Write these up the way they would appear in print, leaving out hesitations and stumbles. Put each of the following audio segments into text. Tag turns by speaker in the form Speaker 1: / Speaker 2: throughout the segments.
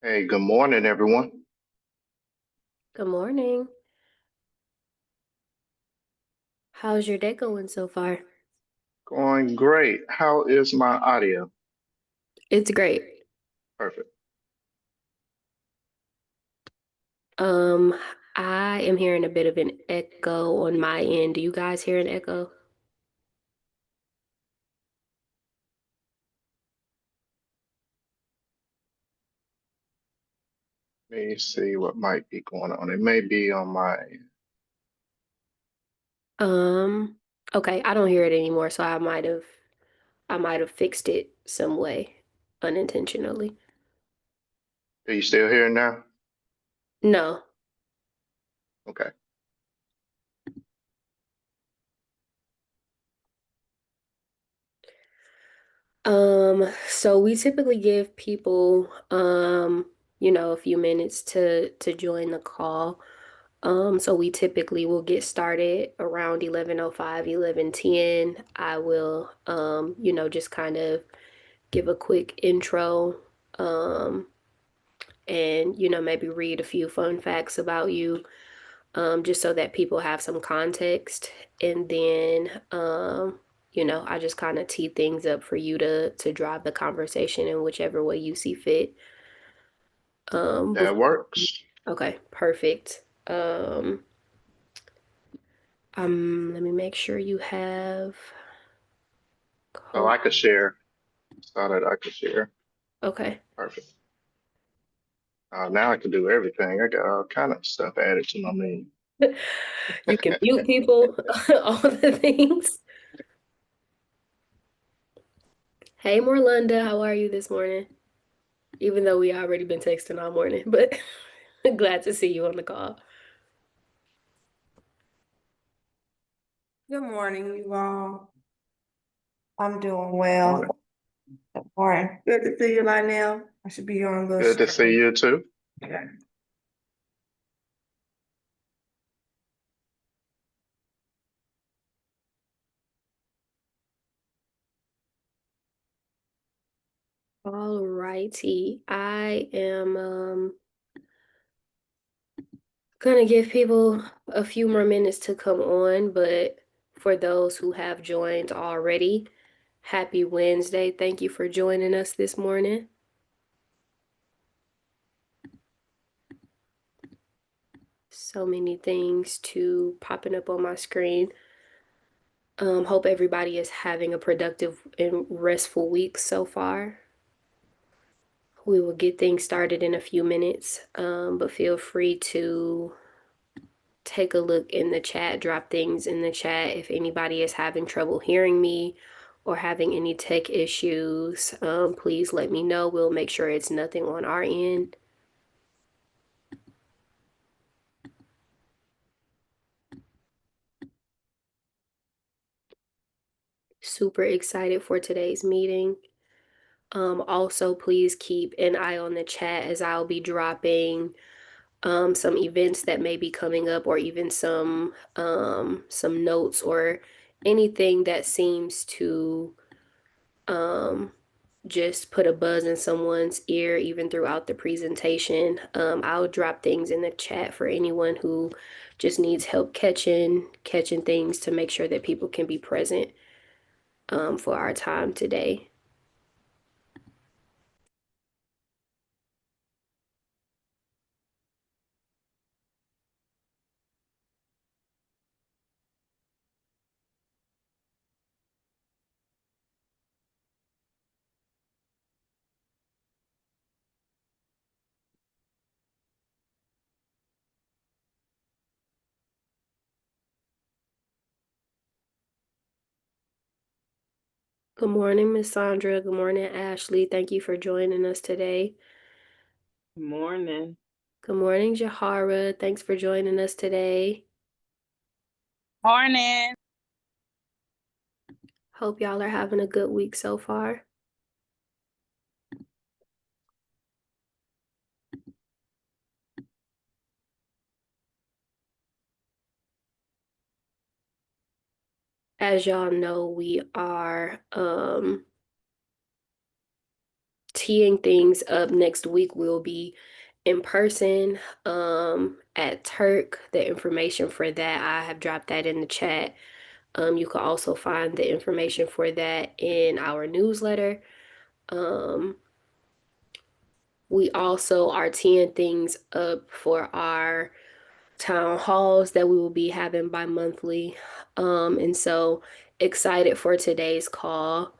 Speaker 1: Hey, good morning, everyone.
Speaker 2: Good morning. How's your day going so far?
Speaker 1: Going great. How is my audio?
Speaker 2: It's great.
Speaker 1: Perfect.
Speaker 2: Um, I am hearing a bit of an echo on my end. Do you guys hear an echo?
Speaker 1: Let me see what might be going on. It may be on my.
Speaker 2: Um, okay, I don't hear it anymore, so I might have fixed it some way unintentionally.
Speaker 1: Are you still here now?
Speaker 2: No.
Speaker 1: Okay.
Speaker 2: So we typically give people a few minutes to join the call. So we typically will get started around 11:05, 11:10. I will just kind of give a quick intro, um, and maybe read a few fun facts about you, just so that people have some context. And then I just kind of tee things up for you to drive the conversation in whichever way you see fit.
Speaker 1: That
Speaker 2: Before,
Speaker 1: works.
Speaker 2: okay, perfect. Let me make sure you have
Speaker 1: Oh,
Speaker 2: code.
Speaker 1: I could share. Saw that I could share.
Speaker 2: Okay.
Speaker 1: Perfect. Now I can do everything. I got all kind of stuff added to my menu.
Speaker 2: You can mute people, all the things. Hey, Morlunda, how are you this morning? Even though we already been texting all morning, but glad to see you on the call.
Speaker 3: Good morning, you all. I'm doing well.
Speaker 1: Morning.
Speaker 3: Good morning. Good to see you, Lonnell. I should be on the
Speaker 1: Good to see
Speaker 3: screen.
Speaker 1: you too.
Speaker 3: Okay.
Speaker 2: All righty. I am gonna give people a few more minutes to come on, but for those who have joined already, happy Wednesday. Thank you for joining us this morning. So many things popping up on my screen. Hope everybody is having a productive and restful week so far. We will get things started in a few minutes, but feel free to take a look in the chat, drop things in the chat if anybody is having trouble hearing me or having any tech issues. Please let me know. We'll make sure it's nothing on our end. Super excited for today's meeting. Also, please keep an eye on the chat as I'll be dropping some events that may be coming up, or even some notes or anything that seems to um, just put a buzz in someone's ear even throughout the presentation. I'll drop things in the chat for anyone who just needs help catching things to make sure that people can be present for our time today. Good morning, Miss Sandra. Good morning, Ashley. Thank you for joining us today.
Speaker 4: Good morning.
Speaker 2: Good morning, Jahara. Thanks for joining us today.
Speaker 4: Morning.
Speaker 2: Hope y'all are having a good week so far. As y'all know, we are teeing things up next week will be in person at Turk. The information for that, I have dropped that in the chat. You can also find the information for that in our newsletter. We also are teeing things up for our town halls that we will be having bi-monthly. And so excited for today's call.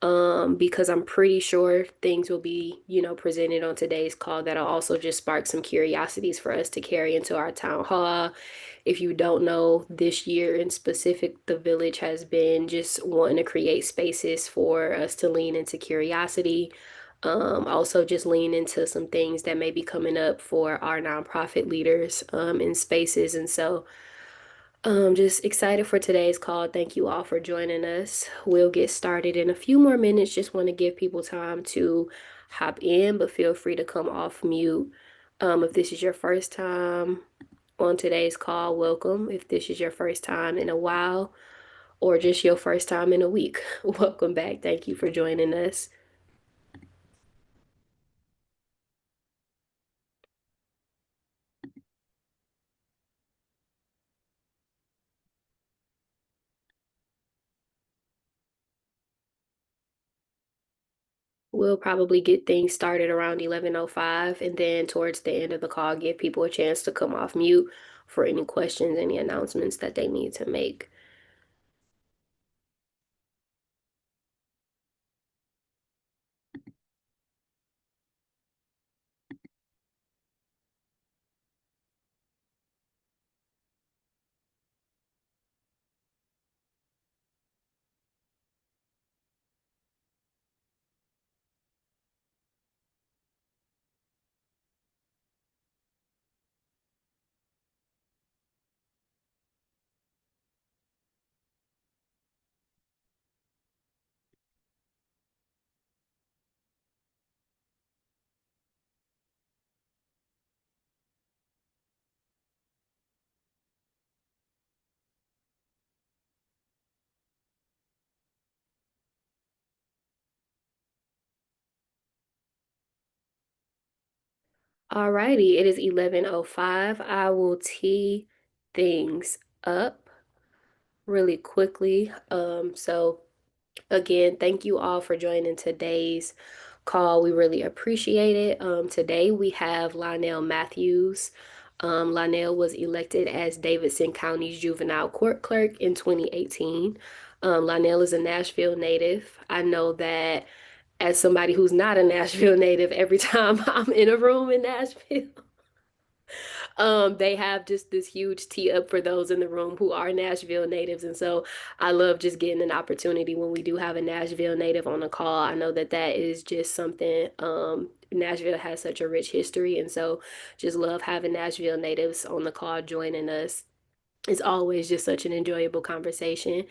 Speaker 2: Because I'm pretty sure things will be, presented on today's call that'll also just spark some curiosities for us to carry into our town hall. If you don't know, this year in specific, the village has been just wanting to create spaces for us to lean into curiosity. Also just lean into some things that may be coming up for our nonprofit leaders in spaces. And so just excited for today's call. Thank you all for joining us. We'll get started in a few more minutes. Just want to give people time to hop in, but feel free to come off mute. If this is your first time on today's call, welcome. If this is your first time in a while or just your first time in a week, welcome back. Thank you for joining us. We'll probably get things started around 11:05, and then towards the end of the call, give people a chance to come off mute for any questions, any announcements that they need to make. Alrighty, it is 11:05. I will tee things up really quickly. So again, thank you all for joining today's call. We really appreciate it. Today we have Lonnell Matthews. Lonnell was elected as Davidson County Juvenile Court Clerk in 2018. Lonnell is a Nashville native. I know that as somebody who's not a Nashville native, every time I'm in a room in Nashville, they have just this huge tee up for those in the room who are Nashville natives. And so I love just getting an opportunity when we do have a Nashville native on the call. I know that that is just something, Nashville has such a rich history. And so just love having Nashville natives on the call joining us. It's always just such an enjoyable conversation.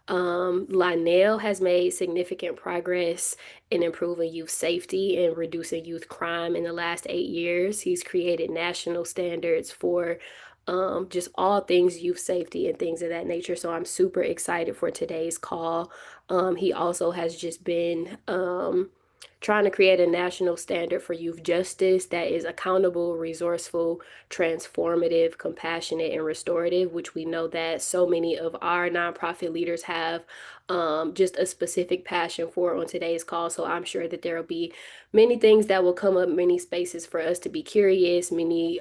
Speaker 2: Lonnell has made significant progress in improving youth safety and reducing youth crime in the last 8 years. He's created national standards for just all things youth safety and things of that nature. So I'm super excited for today's call. He also has just been trying to create a national standard for youth justice that is accountable, resourceful, transformative, compassionate, and restorative, which we know that so many of our nonprofit leaders have just a specific passion for on today's call. So I'm sure that there will be many things that will come up, many spaces for us to be curious, many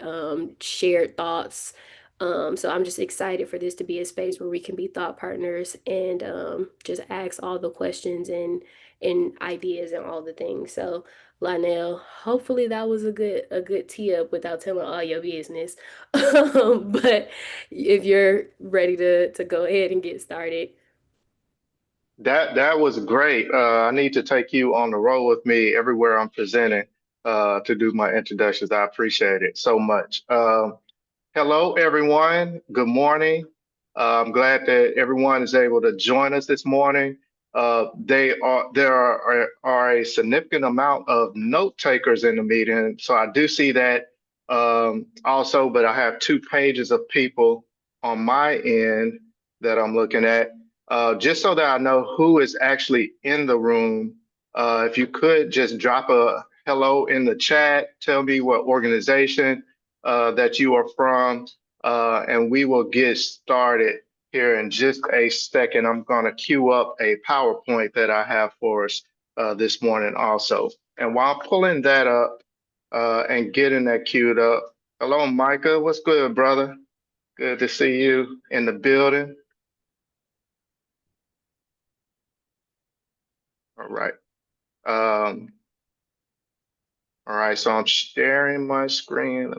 Speaker 2: shared thoughts. So I'm just excited for this to be a space where we can be thought partners and just ask all the questions and ideas and all the things. So Lonnell, hopefully that was a good tee up without telling all your business. But if you're ready to go ahead and get started.
Speaker 1: That was great. I need to take you on the road with me everywhere I'm presenting to do my introductions. I appreciate it so much. Hello, everyone. Good morning. I'm glad that everyone is able to join us this morning. There are a significant amount of note takers in the meeting, so I do see that also. But I have 2 pages of people on my end that I'm looking at, just so that I know who is actually in the room If you could just drop a hello in the chat, tell me what organization that you are from, and we will get started here in just a second. I'm going to queue up a PowerPoint that I have for us this morning also. And while pulling that up and getting that queued up, hello, Micah. What's good, brother? Good to see you in the building. All right. All right, so I'm sharing my screen.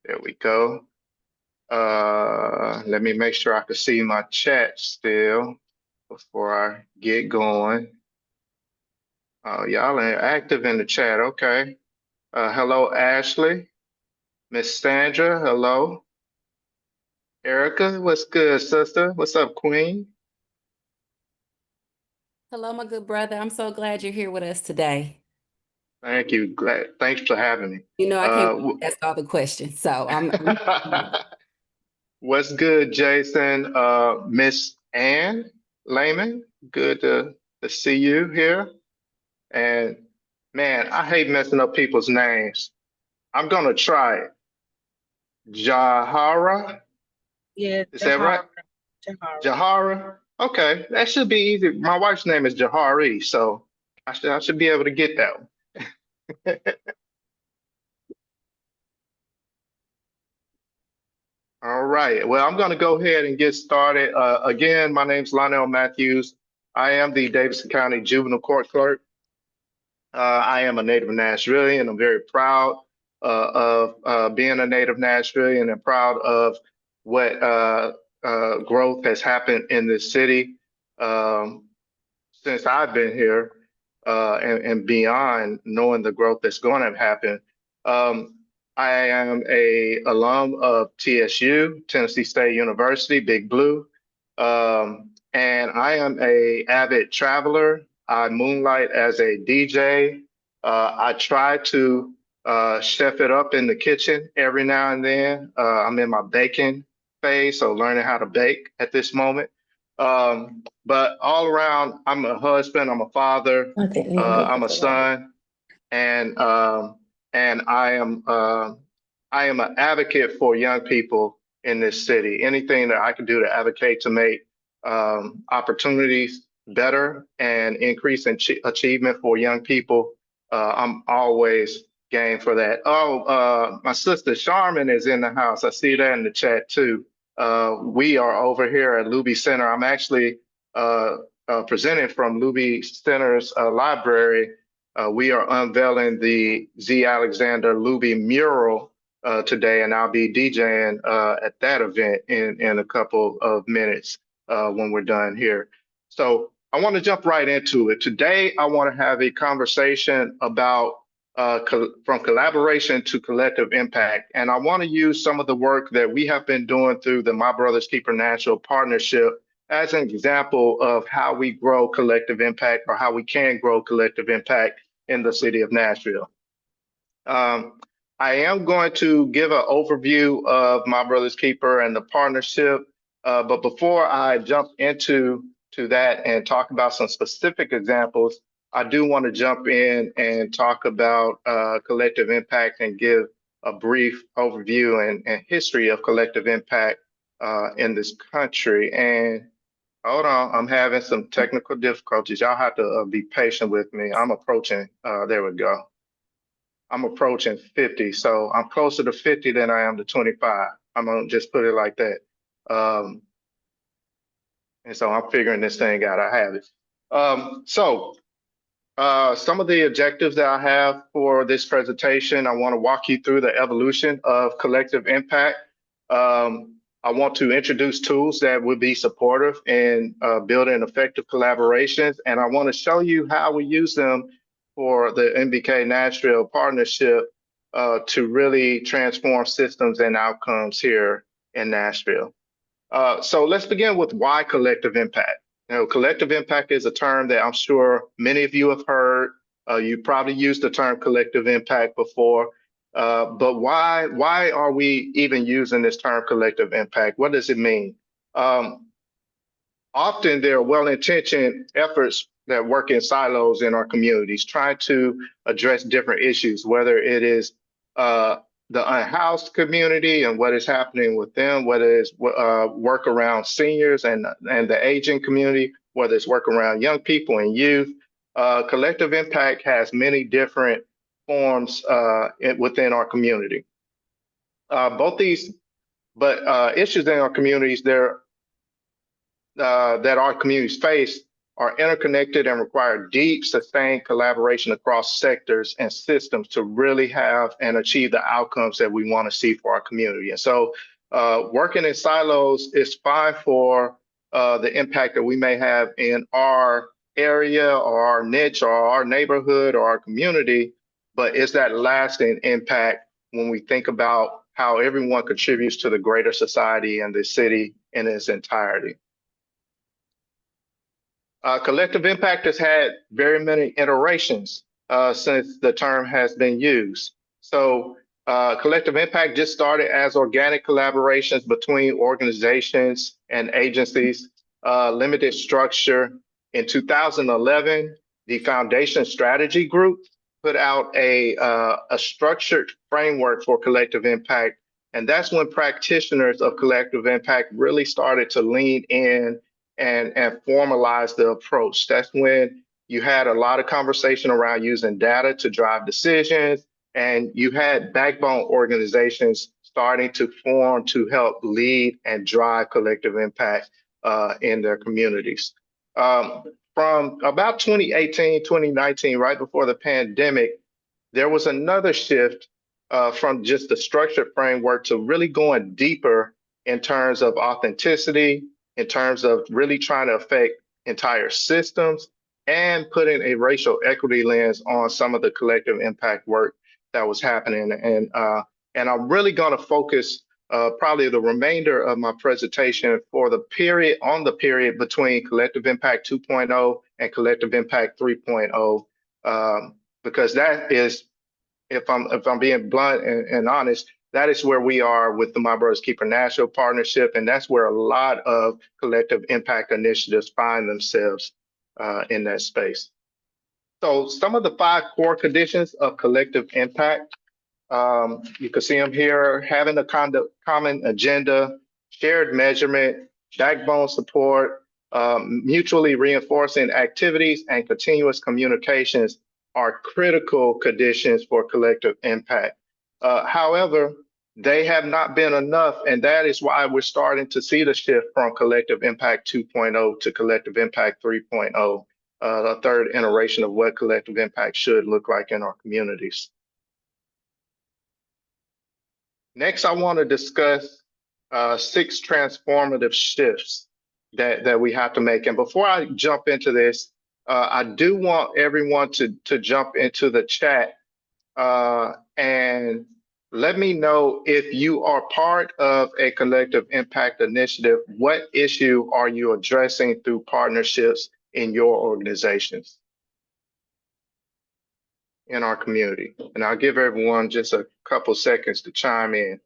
Speaker 1: There we go. Let me make sure I can see my chat still before I get going. Y'all are active in the chat. Okay. Hello, Ashley. Miss Sandra, hello. Erica, what's good, sister? What's up, Queen?
Speaker 5: Hello, my good brother. I'm so glad you're here with us today.
Speaker 1: Thank you. Thanks for having me.
Speaker 5: You know, I can't ask all the questions, so I'm
Speaker 1: What's good, Jason? Miss Ann Lehman, good to see you here. And man, I hate messing up people's names. I'm gonna try it. Jahara,
Speaker 4: Yeah,
Speaker 1: is that right? Jahara. Okay, that should be easy. My wife's name is Jahari, so I should be able to get that one. All right. Well, I'm going to go ahead and get started. Again, my name's Lonnell Matthews. I am the Davidson County Juvenile Court Clerk. I am a native Nashvilleian. I'm very proud of being a native Nashvilleian and proud of what growth has happened in this city since I've been here and beyond, knowing the growth that's going to happen. I am a alum of TSU, Tennessee State University, Big Blue, and I am a avid traveler. I moonlight as a DJ. I try to chef it up in the kitchen every now and then. I'm in my baking phase, so learning how to bake at this moment. But all around, I'm a husband, I'm a father, I'm a son, and I am an advocate for young people in this city. Anything that I can do to advocate to make opportunities better and increase in achievement for young people, I'm always game for that. Oh, my sister Charmin is in the house. I see that in the chat too. We are over here at Luby Center. I'm actually presenting from Luby Center's library. We are unveiling the Z. Alexander Luby mural today, and I'll be DJing at that event in a couple of minutes when we're done here. So I want to jump right into it. Today, I want to have a conversation about from collaboration to collective impact. And I want to use some of the work that we have been doing through the My Brother's Keeper National Partnership as an example of how we grow collective impact or how we can grow collective impact in the city of Nashville. I am going to give an overview of My Brother's Keeper and the partnership. But before I jump into that and talk about some specific examples, I do want to jump in and talk about collective impact and give a brief overview and history of collective impact in this country. And hold on, I'm having some technical difficulties. Y'all have to be patient with me. I'm approaching, there we go. I'm approaching 50, so I'm closer to 50 than I am to 25. I'm gonna just put it like that. And so I'm figuring this thing out. I have it. Some of the objectives that I have for this presentation, I want to walk you through the evolution of collective impact. I want to introduce tools that would be supportive in building effective collaborations, and I want to show you how we use them for the MBK Nashville partnership to really transform systems and outcomes here in Nashville. So let's begin with why collective impact. You know, collective impact is a term that I'm sure many of you have heard. You probably used the term collective impact before, but why are we even using this term collective impact? What does it mean? often there are well-intentioned efforts that work in silos in our communities, trying to address different issues, whether it is the unhoused community and what is happening with them, whether it's work around seniors and the aging community, whether it's work around young people and youth. Collective impact has many different forms within our community. Both these, but issues in our communities there that our communities face are interconnected and require deep, sustained collaboration across sectors and systems to really have and achieve the outcomes that we want to see for our community. And so working in silos is fine for the impact that we may have in our area or our niche or our neighborhood or our community, but it's that lasting impact when we think about how everyone contributes to the greater society and the city in its entirety. Collective impact has had very many iterations since the term has been used. So collective impact just started as organic collaborations between organizations and agencies, limited structure. In 2011, the Foundation Strategy Group put out a structured framework for collective impact. And that's when practitioners of collective impact really started to lean in and formalize the approach. That's when you had a lot of conversation around using data to drive decisions, and you had backbone organizations starting to form to help lead and drive collective impact in their communities. From about 2018, 2019, right before the pandemic, there was another shift from just the structured framework to really going deeper in terms of authenticity, in terms of really trying to affect entire systems and putting a racial equity lens on some of the collective impact work that was happening. And I'm really going to focus probably the remainder of my presentation for the period between Collective Impact 2.0 and Collective Impact 3.0, because that is, if I'm being blunt and honest, that is where we are with the My Brother's Keeper National Partnership, and that's where a lot of collective impact initiatives find themselves in that space. So some of the 5 core conditions of collective impact, you can see them here: having a common agenda, shared measurement, backbone support, mutually reinforcing activities, and continuous communications are critical conditions for collective impact. However, they have not been enough, and that is why we're starting to see the shift from Collective Impact 2.0 to Collective Impact 3.0, the third iteration of what collective impact should look like in our communities. Next, I want to discuss 6 transformative shifts that we have to make. And before I jump into this, I do want everyone to jump into the chat and let me know if you are part of a collective impact initiative. What issue are you addressing through partnerships in your organizations, in our community? And I'll give everyone just a couple seconds to chime in.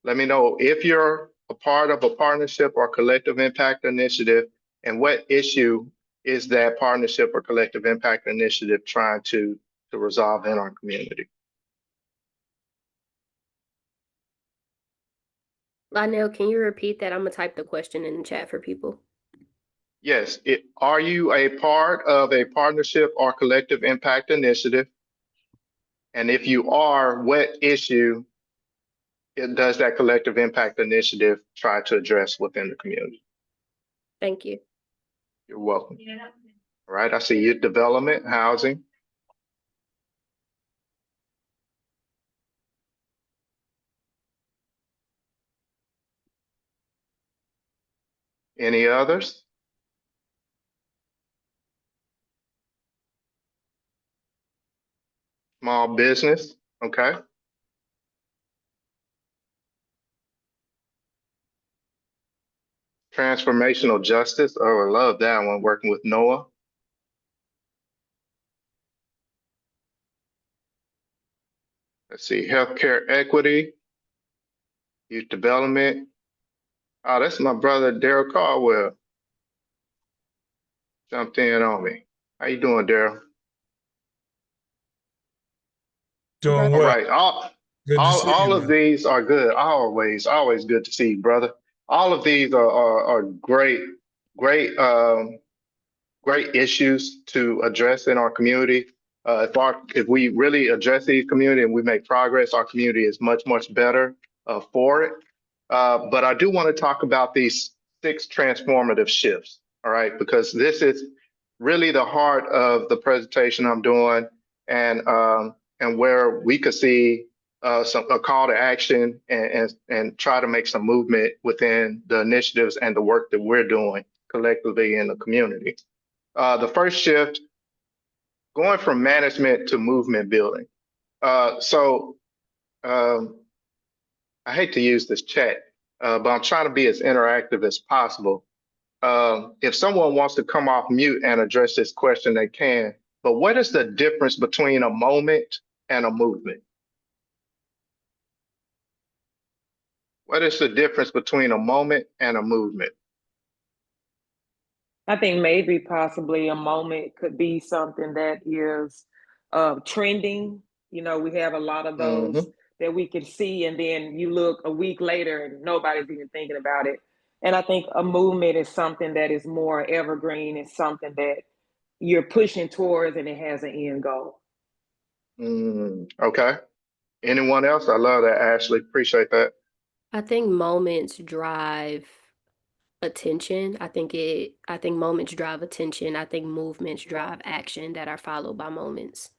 Speaker 1: Let me know if you're a part of a partnership or collective impact initiative, and what issue is that partnership or collective impact initiative trying to resolve in our community.
Speaker 2: Lonnell, can you repeat that? I'm gonna type the question in the chat for people.
Speaker 1: Yes. Are you a part of a partnership or collective impact initiative? And if you are, what issue does that collective impact initiative try to address within the community?
Speaker 2: Thank you.
Speaker 1: You're welcome. All right. I see youth development, housing. Any others? Small business, okay. Transformational justice, oh, I love that one, working with Noah. Let's see, healthcare equity, youth development. Oh, that's my brother, Daryl Caldwell. jumped in on me. How you doing, Daryl?
Speaker 6: Doing
Speaker 1: All
Speaker 6: well.
Speaker 1: right. All,
Speaker 6: Good to
Speaker 1: all,
Speaker 6: see
Speaker 1: all
Speaker 6: you,
Speaker 1: of
Speaker 6: man.
Speaker 1: these are good. Always good to see you, brother. All of these are great, great issues to address in our community. If we really address these community and we make progress, our community is much better for it. But I do want to talk about these 6 transformative shifts. All right, because this is really the heart of the presentation I'm doing, and where we could see a call to action and try to make some movement within the initiatives and the work that we're doing collectively in the community. The first shift, going from management to movement building. So I hate to use this chat, but I'm trying to be as interactive as possible. If someone wants to come off mute and address this question, they can. But what is the difference between a moment and a movement? What is the difference between a moment and a movement?
Speaker 4: I think maybe possibly a moment could be something that is trending. You know, we have a lot of those that we can see, and then you look a week later and nobody's even thinking about it. And I think a movement is something that is more evergreen. It's something that you're pushing towards and it has an end goal.
Speaker 1: Okay. Anyone else? I love that, Ashley. Appreciate that.
Speaker 2: I think moments drive attention. I think moments drive attention. I think movements drive action that are followed by moments.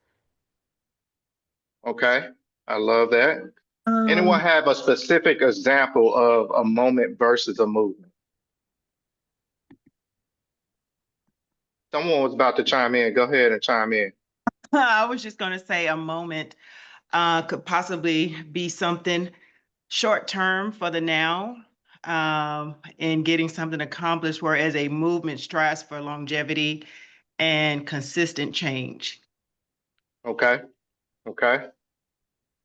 Speaker 1: Okay. I love that. Anyone have a specific example of a moment versus a movement? Someone was about to chime in. Go ahead and chime in.
Speaker 7: I was just going to say a moment could possibly be something short term for the now in getting something accomplished, whereas a movement strives for longevity and consistent change.
Speaker 1: Okay. Okay.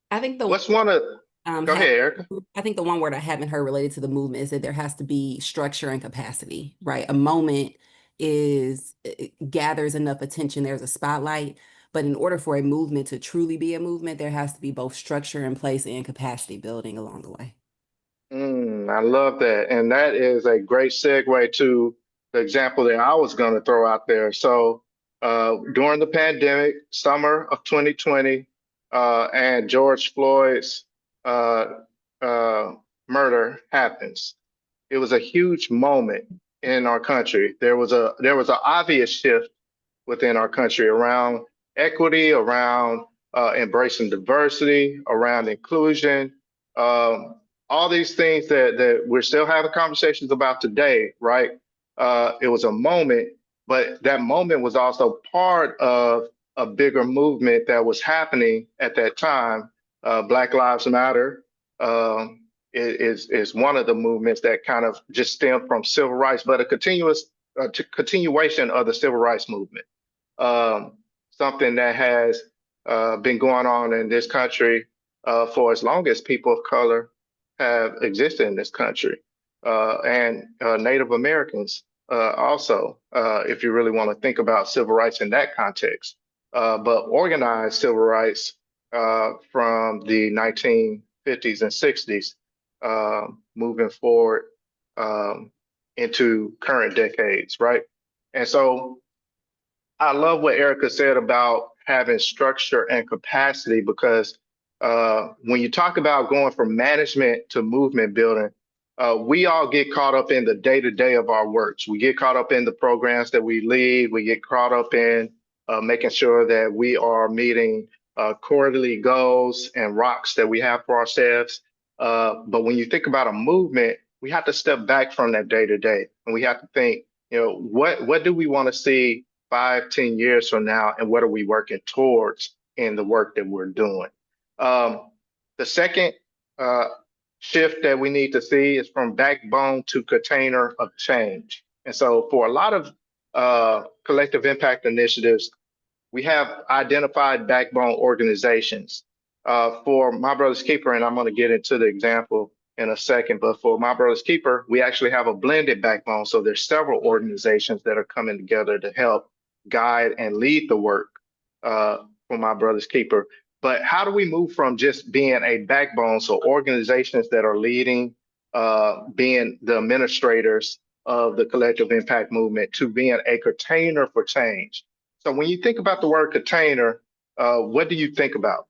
Speaker 5: I think
Speaker 1: What's one of, go ahead, Erica.
Speaker 5: I think the one word I haven't heard related to the movement is that there has to be structure and capacity, right? A moment it gathers enough attention, there's a spotlight, but in order for a movement to truly be a movement, there has to be both structure in place and capacity building along the way.
Speaker 1: I love that. And that is a great segue to the example that I was going to throw out there. So during the pandemic, summer of 2020, and George Floyd's murder happens. It was a huge moment in our country. There was an obvious shift within our country around equity, around embracing diversity, around inclusion, all these things that we're still having conversations about today, right? It was a moment, but that moment was also part of a bigger movement that was happening at that time. Black Lives Matter is one of the movements that kind of just stemmed from civil rights, but a continuation of the civil rights movement. Something that has been going on in this country for as long as people of color have existed in this country, and Native Americans also, if you really want to think about civil rights in that context. But organized civil rights from the 1950s and 60s, moving forward into current decades, right? And so I love what Erica said about having structure and capacity, because when you talk about going from management to movement building, we all get caught up in the day-to-day of our works. We get caught up in the programs that we lead. We get caught up in making sure that we are meeting quarterly goals and rocks that we have for ourselves. But when you think about a movement, we have to step back from that day-to-day, and we have to think, what do we want to see 5, 10 years from now, and what are we working towards in the work that we're doing? The second shift that we need to see is from backbone to container of change. And so for a lot of collective impact initiatives, we have identified backbone organizations. For My Brother's Keeper, and I'm going to get into the example in a second. But for My Brother's Keeper, we actually have a blended backbone. So there's several organizations that are coming together to help guide and lead the work for My Brother's Keeper. But how do we move from just being a backbone, so organizations that are leading, being the administrators of the collective impact movement, to being a container for change? So when you think about the word container, what do you think about?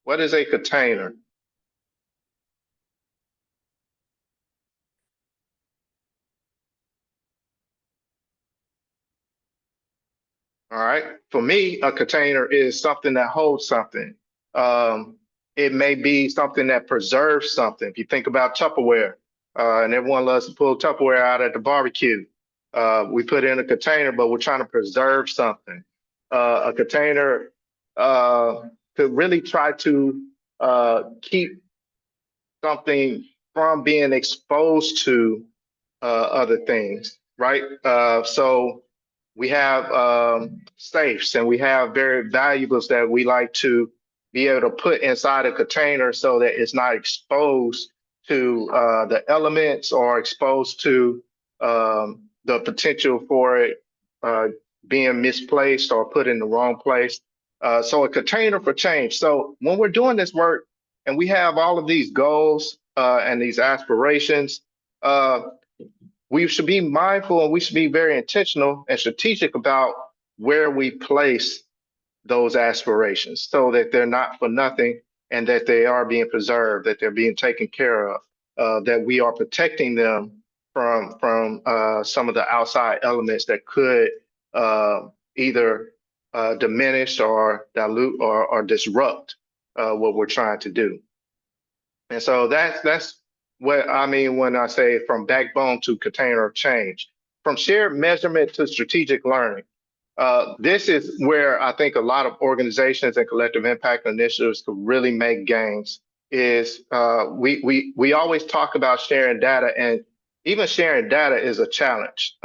Speaker 1: What is a container? All right. For me, a container is something that holds something. It may be something that preserves something. If you think about Tupperware, and everyone loves to pull Tupperware out at the barbecue, we put it in a container, but we're trying to preserve something. A container could really try to keep something from being exposed to other things, right? So we have safes, and we have very valuables that we like to be able to put inside a container so that it's not exposed to the elements or exposed to the potential for it being misplaced or put in the wrong place. So a container for change. So when we're doing this work and we have all of these goals and these aspirations, we should be mindful and we should be very intentional and strategic about where we place those aspirations so that they're not for nothing and that they are being preserved, that they're being taken care of, that we are protecting them from some of the outside elements that could either diminish or dilute or disrupt what we're trying to do. And so that's what I mean when I say from backbone to container of change, from shared measurement to strategic learning. This is where I think a lot of organizations and collective impact initiatives could really make gains. Is we always talk about sharing data, and even sharing data is a challenge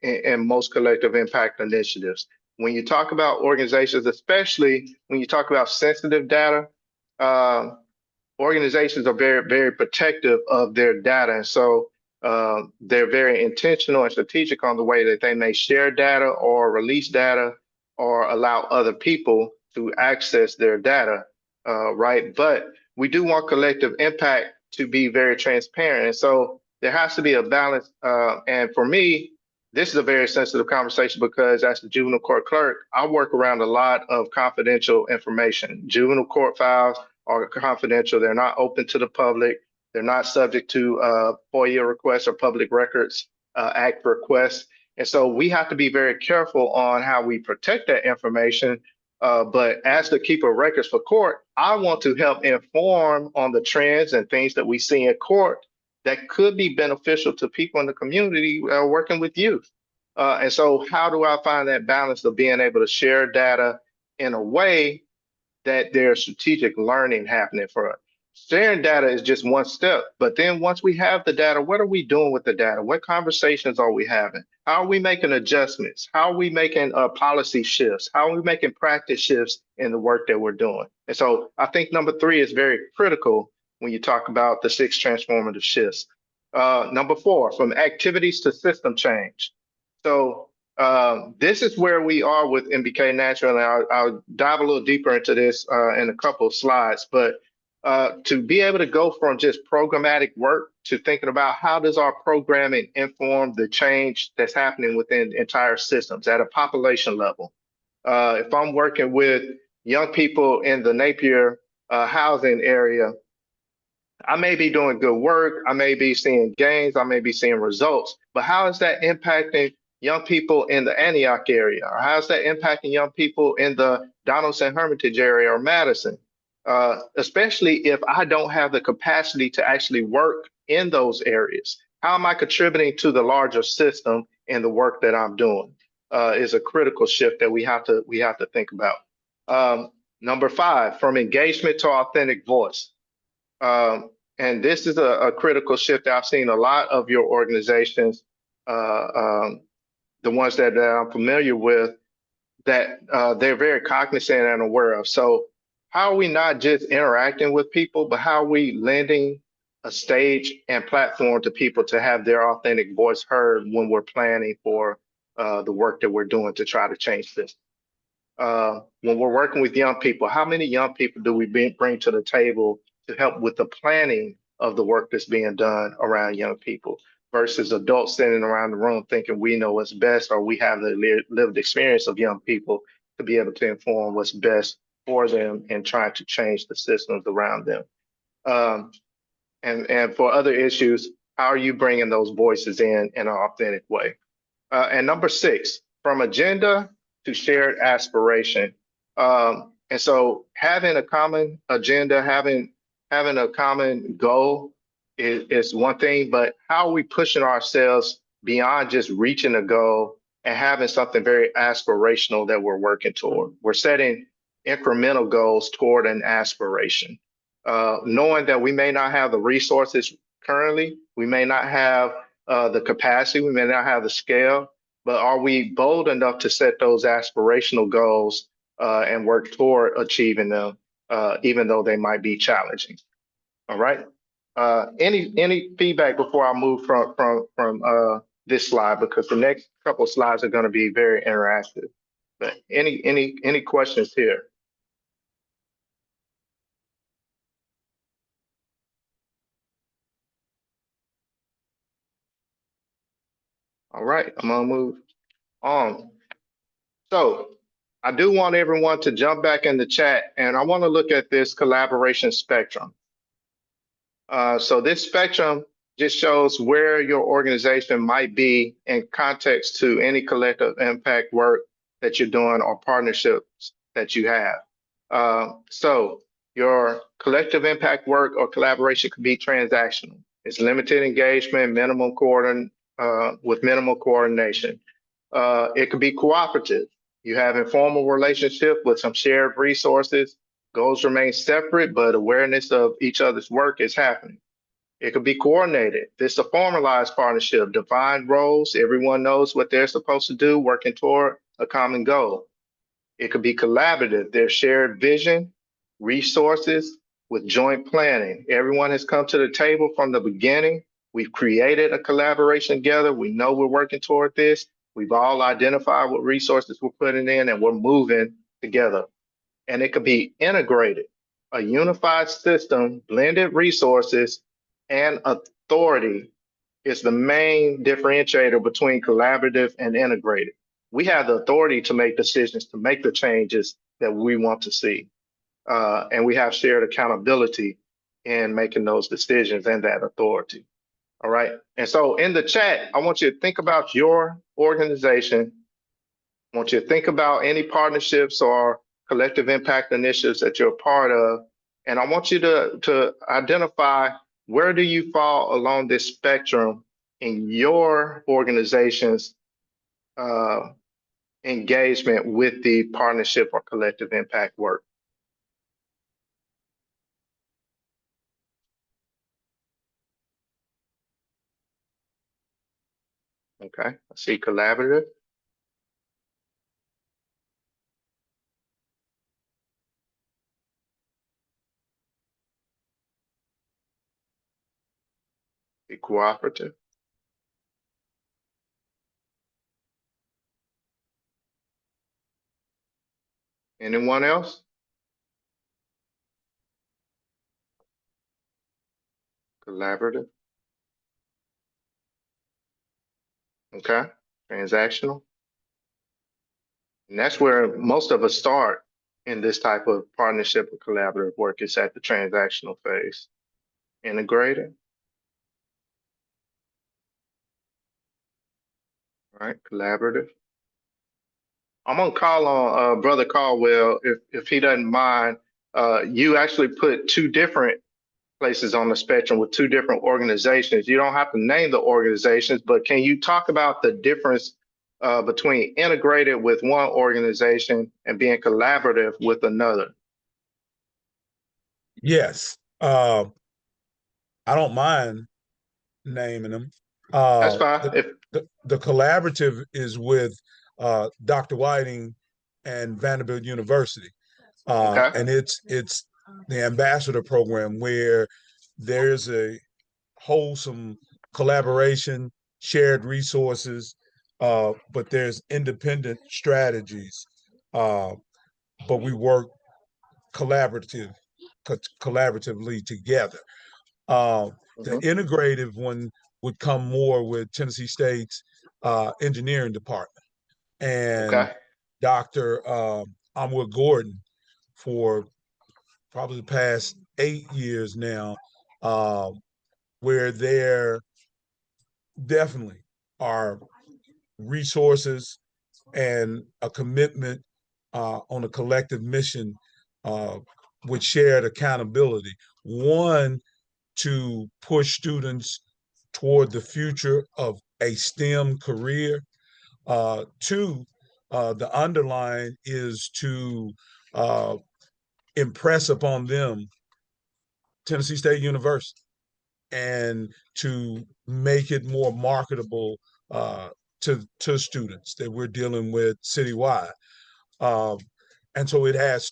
Speaker 1: in most collective impact initiatives. When you talk about organizations, especially when you talk about sensitive data, organizations are very, very protective of their data. And so they're very intentional and strategic on the way that they may share data or release data or allow other people to access their data, right? But we do want collective impact to be very transparent. And so there has to be a balance. And for me, this is a very sensitive conversation because as the juvenile court clerk, I work around a lot of confidential information. Juvenile court files are confidential. They're not open to the public. They're not subject to FOIA requests or Public Records Act requests. And so we have to be very careful on how we protect that information. But as the keeper of records for court, I want to help inform on the trends and things that we see in court that could be beneficial to people in the community working with youth. And so how do I find that balance of being able to share data in a way that there's strategic learning happening for us? Sharing data is just one step, but then once we have the data, what are we doing with the data? What conversations are we having? How are we making adjustments? How are we making policy shifts? How are we making practice shifts in the work that we're doing? And so I think number 3 is very critical when you talk about the 6 transformative shifts. Number 4, from activities to system change. So this is where we are with MBK Natural, and I'll dive a little deeper into this in a couple of slides. But to be able to go from just programmatic work to thinking about how does our programming inform the change that's happening within entire systems at a population level. If I'm working with young people in the Napier housing area, I may be doing good work, I may be seeing gains, I may be seeing results, but how is that impacting young people in the Antioch area? Or how's that impacting young people in the Donaldson Hermitage area or Madison? Especially if I don't have the capacity to actually work in those areas. How am I contributing to the larger system in the work that I'm doing? Is a critical shift that we have to think about. Number 5, from engagement to authentic voice. And this is a critical shift that I've seen a lot of your organizations, the ones that I'm familiar with, that they're very cognizant and aware of. So how are we not just interacting with people, but how are we lending a stage and platform to people to have their authentic voice heard when we're planning for the work that we're doing to try to change this? When we're working with young people, how many young people do we bring to the table to help with the planning of the work that's being done around young people versus adults sitting around the room thinking we know what's best, or we have the lived experience of young people to be able to inform what's best for them and trying to change the systems around them. And for other issues, how are you bringing those voices in an authentic way? And number 6, from agenda to shared aspiration. And so having a common agenda, having a common goal is one thing, but how are we pushing ourselves beyond just reaching a goal and having something very aspirational that we're working toward? We're setting incremental goals toward an aspiration, knowing that we may not have the resources currently, we may not have the capacity, we may not have the scale, but are we bold enough to set those aspirational goals and work toward achieving them, even though they might be challenging? All right. Any feedback before I move from this slide, because the next couple of slides are going to be very interactive. But any questions here? All right, I'm gonna move on. So I do want everyone to jump back in the chat, and I want to look at this collaboration spectrum. So this spectrum just shows where your organization might be in context to any collective impact work that you're doing or partnerships that you have. So your collective impact work or collaboration could be transactional. It's limited engagement, with minimal coordination. It could be cooperative. You have informal relationship with some shared resources. Goals remain separate, but awareness of each other's work is happening. It could be coordinated. This is a formalized partnership, defined roles. Everyone knows what they're supposed to do, working toward a common goal. It could be collaborative. There's shared vision, resources with joint planning. Everyone has come to the table from the beginning. We've created a collaboration together. We know we're working toward this. We've all identified what resources we're putting in and we're moving together. And it could be integrated, a unified system, blended resources, and authority is the main differentiator between collaborative and integrated. We have the authority to make decisions, to make the changes that we want to see. And we have shared accountability in making those decisions and that authority. All right. And so in the chat, I want you to think about your organization. I want you to think about any partnerships or collective impact initiatives that you're a part of. And I want you to identify, where do you fall along this spectrum in your organization's engagement with the partnership or collective impact work? Okay, I see collaborative. The cooperative. Anyone else? Collaborative. Okay, transactional. And that's where most of us start in this type of partnership or collaborative work, is at the transactional phase. Integrated. All right, collaborative. I'm gonna call on Brother Caldwell, if he doesn't mind. You actually put 2 different places on the spectrum with 2 different organizations. You don't have to name the organizations, but can you talk about the difference between integrated with one organization and being collaborative with another?
Speaker 6: Yes. I don't mind naming them.
Speaker 1: That's fine.
Speaker 6: The collaborative is with Dr. Whiting and Vanderbilt University.
Speaker 1: Okay.
Speaker 6: And it's the ambassador program where there's a wholesome collaboration, shared resources, but there's independent strategies, but we work collaboratively together. The integrative one would come more with Tennessee State's engineering department and
Speaker 1: Okay.
Speaker 6: Dr. Amwood Gordon for probably the past 8 years now, where there definitely are resources and a commitment on a collective mission with shared accountability. One, to push students toward the future of a STEM career. Two, the underline is to impress upon them Tennessee State University and to make it more marketable to students that we're dealing with citywide. And so it has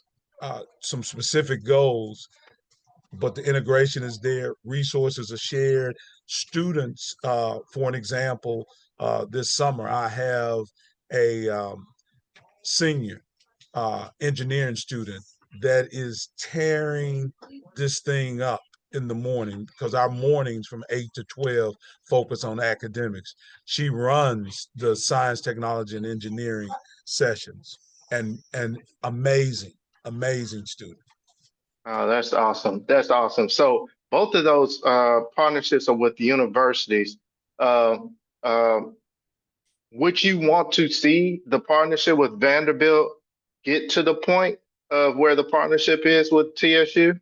Speaker 6: some specific goals, but the integration is there. Resources are shared. Students, for an example, this summer I have a senior engineering student that is tearing this thing up in the morning because our mornings from 8 to 12 focus on academics. She runs the science, technology, and engineering sessions, and amazing student.
Speaker 1: Oh, that's awesome. That's awesome. So both of those partnerships are with universities. Uh, uh, would you want to see the partnership with Vanderbilt get to the point of where the partnership is with TSU?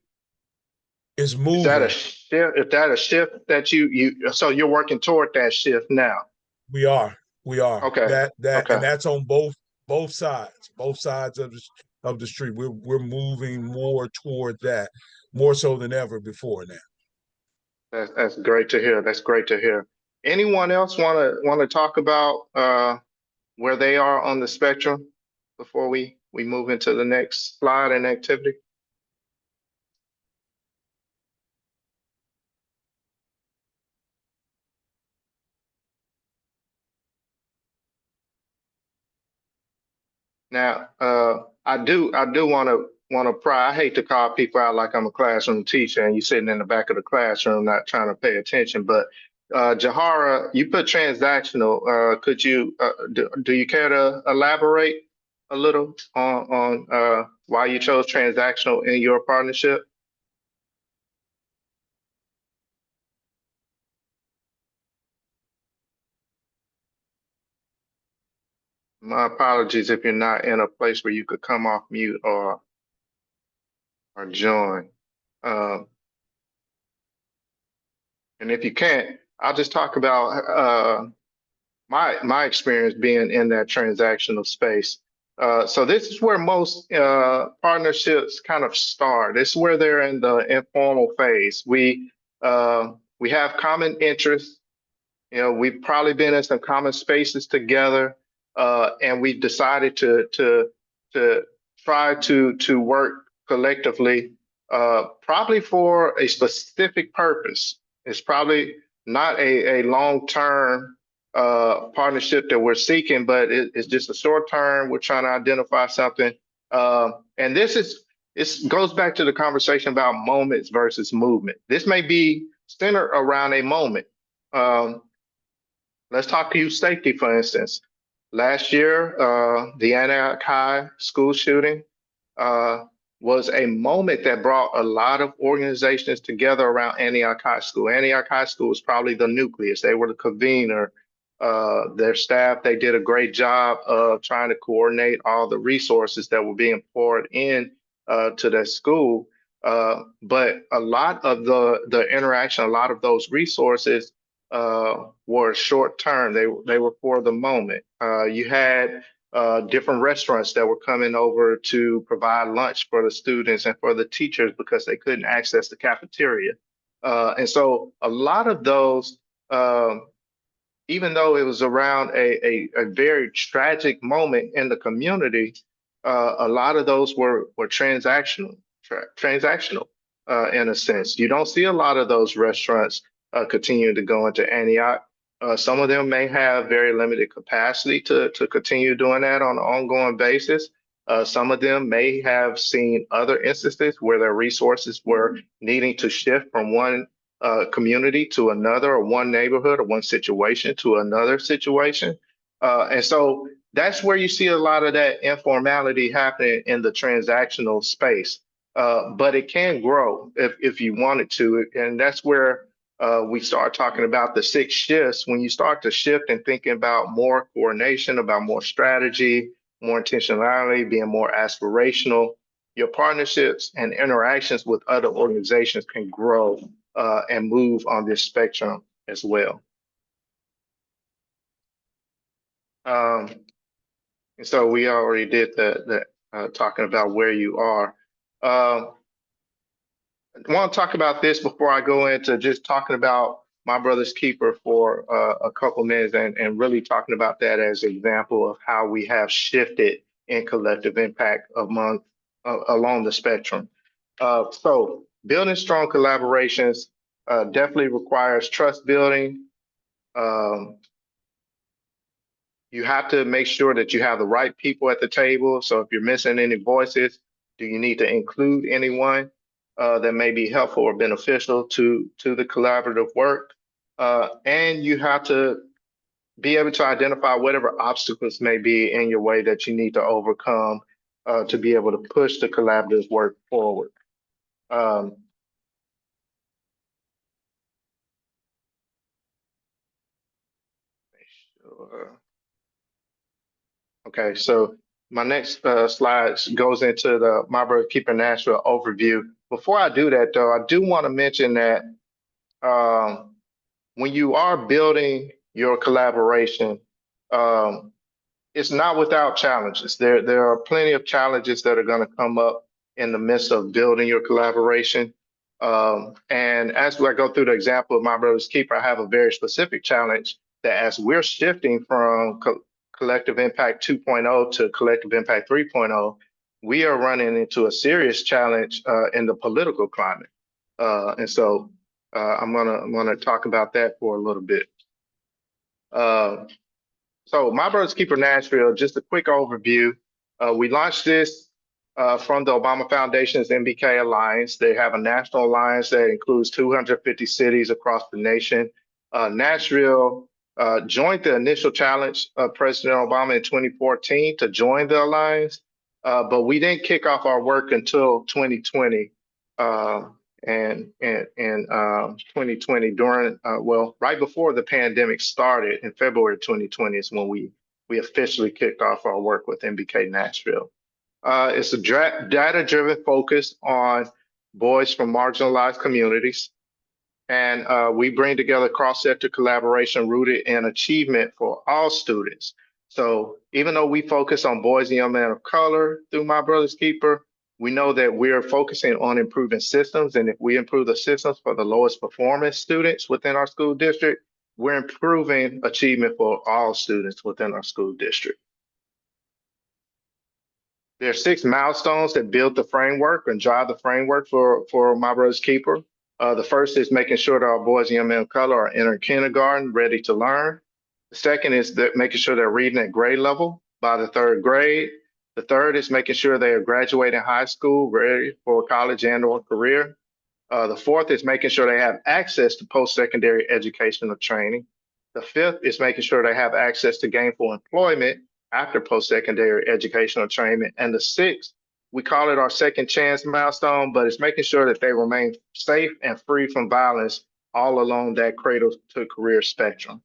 Speaker 6: It's
Speaker 1: Is that a
Speaker 6: moving.
Speaker 1: shift? Is that a shift that so you're working toward that shift now?
Speaker 6: We are.
Speaker 1: Okay.
Speaker 6: That
Speaker 1: Okay.
Speaker 6: and that's on both sides of the street. We're moving more toward that, more so than ever before now.
Speaker 1: That's great to hear. That's great to hear. Anyone else want to talk about where they are on the spectrum before we move into the next slide and activity? Now, I do want to pry. I hate to call people out like I'm a classroom teacher and you sitting in the back of the classroom not trying to pay attention. But Jahara, you put transactional. Could you do you care to elaborate a little on why you chose transactional in your partnership? My apologies if you're not in a place where you could come off mute or join. Um, and if you can't, I'll just talk about my experience being in that transactional space. So this is where most partnerships kind of start. This is where they're in the informal phase. We have common interests. You know, we've probably been in some common spaces together, and we've decided to try to work collectively, probably for a specific purpose. It's probably not a long-term partnership that we're seeking, but it's just a short term. We're trying to identify something, and this goes back to the conversation about moments versus movement. This may be centered around a moment. Let's talk youth safety, for instance. Last year, the Antioch High school shooting was a moment that brought a lot of organizations together around Antioch High School. Antioch High School was probably the nucleus. They were the convener. Their staff, they did a great job of trying to coordinate all the resources that were being poured in to that school. But a lot of the interaction, a lot of those resources were short term. They were for the moment. You had different restaurants that were coming over to provide lunch for the students and for the teachers because they couldn't access the cafeteria. And so a lot of those, even though it was around a very tragic moment in the community, a lot of those were transactional, in a sense. You don't see a lot of those restaurants continue to go into Antioch. Some of them may have very limited capacity to continue doing that on an ongoing basis. Some of them may have seen other instances where their resources were needing to shift from one community to another, or one neighborhood or one situation to another situation. And so that's where you see a lot of that informality happening in the transactional space. But it can grow if you want it to. And that's where we start talking about the 6 shifts. When you start to shift and thinking about more coordination, about more strategy, more intentionality, being more aspirational, your partnerships and interactions with other organizations can grow and move on this spectrum as well. And so we already did the talking about where you are. I want to talk about this before I go into just talking about My Brother's Keeper for a couple minutes, and really talking about that as an example of how we have shifted in collective impact along the spectrum. So building strong collaborations definitely requires trust building. You have to make sure that you have the right people at the table. So if you're missing any voices, do you need to include anyone that may be helpful or beneficial to the collaborative work? And you have to be able to identify whatever obstacles may be in your way that you need to overcome to be able to push the collaborative work forward. Okay, so my next slide goes into the My Brother's Keeper Nashville overview. Before I do that, though, I do want to mention that when you are building your collaboration, it's not without challenges. There are plenty of challenges that are going to come up in the midst of building your collaboration. And as I go through the example of My Brother's Keeper, I have a very specific challenge that as we're shifting from Collective Impact 2.0 to Collective Impact 3.0, we are running into a serious challenge in the political climate. And so I'm gonna talk about that for a little bit. So My Brother's Keeper Nashville, just a quick overview. We launched this from the Obama Foundation's MBK Alliance. They have a national alliance that includes 250 cities across the nation. Nashville joined the initial challenge of President Obama in 2014 to join the alliance, but we didn't kick off our work until 2020. And 2020 during, well, right before the pandemic started in February 2020 is when we officially kicked off our work with MBK Nashville. It's a data-driven focus on boys from marginalized communities. And we bring together cross-sector collaboration rooted in achievement for all students. So even though we focus on boys and young men of color through My Brother's Keeper, we know that we're focusing on improving systems. And if we improve the systems for the lowest performance students within our school district, we're improving achievement for all students within our school district. There are 6 milestones that build the framework and drive the framework for My Brother's Keeper. The first is making sure that our boys and young men of color are entering kindergarten, ready to learn. The second is that making sure they're reading at grade level by the 3rd grade. The third is making sure they are graduating high school, ready for college and or career. The fourth is making sure they have access to post-secondary educational training. The fifth is making sure they have access to gainful employment after post-secondary educational training. And the sixth, we call it our second chance milestone, but it's making sure that they remain safe and free from violence all along that cradle to career spectrum.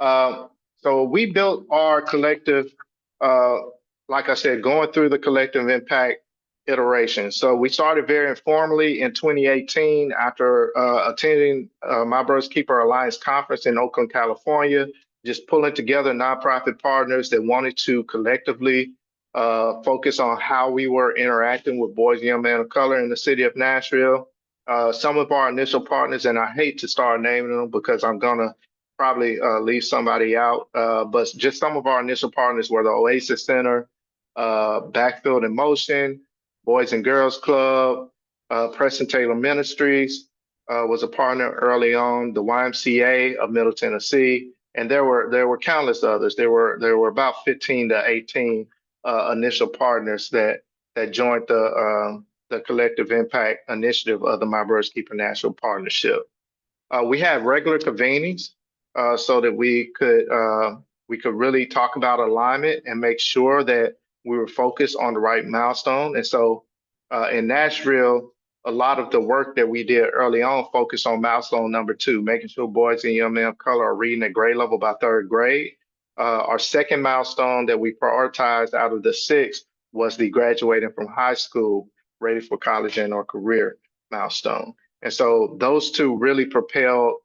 Speaker 1: So we built our collective, like I said, going through the collective impact iteration. So we started very informally in 2018 after attending My Brother's Keeper Alliance conference in Oakland, California, just pulling together nonprofit partners that wanted to collectively focus on how we were interacting with boys and young men of color in the city of Nashville. Some of our initial partners, and I hate to start naming them because I'm gonna probably leave somebody out, but just some of our initial partners were the Oasis Center, Backfield in Motion, Boys and Girls Club, Preston Taylor Ministries was a partner early on, the YMCA of Middle Tennessee, and there were countless others. There were about 15 to 18 initial partners that joined the Collective Impact Initiative of the My Brother's Keeper National Partnership. We had regular convenings so that we could really talk about alignment and make sure that we were focused on the right milestone. And so in Nashville, a lot of the work that we did early on focused on milestone number 2, making sure boys and young men of color are reading at grade level by 3rd grade. Our second milestone that we prioritized out of the 6 was the graduating from high school, ready for college and or career milestone. And so those 2 really propelled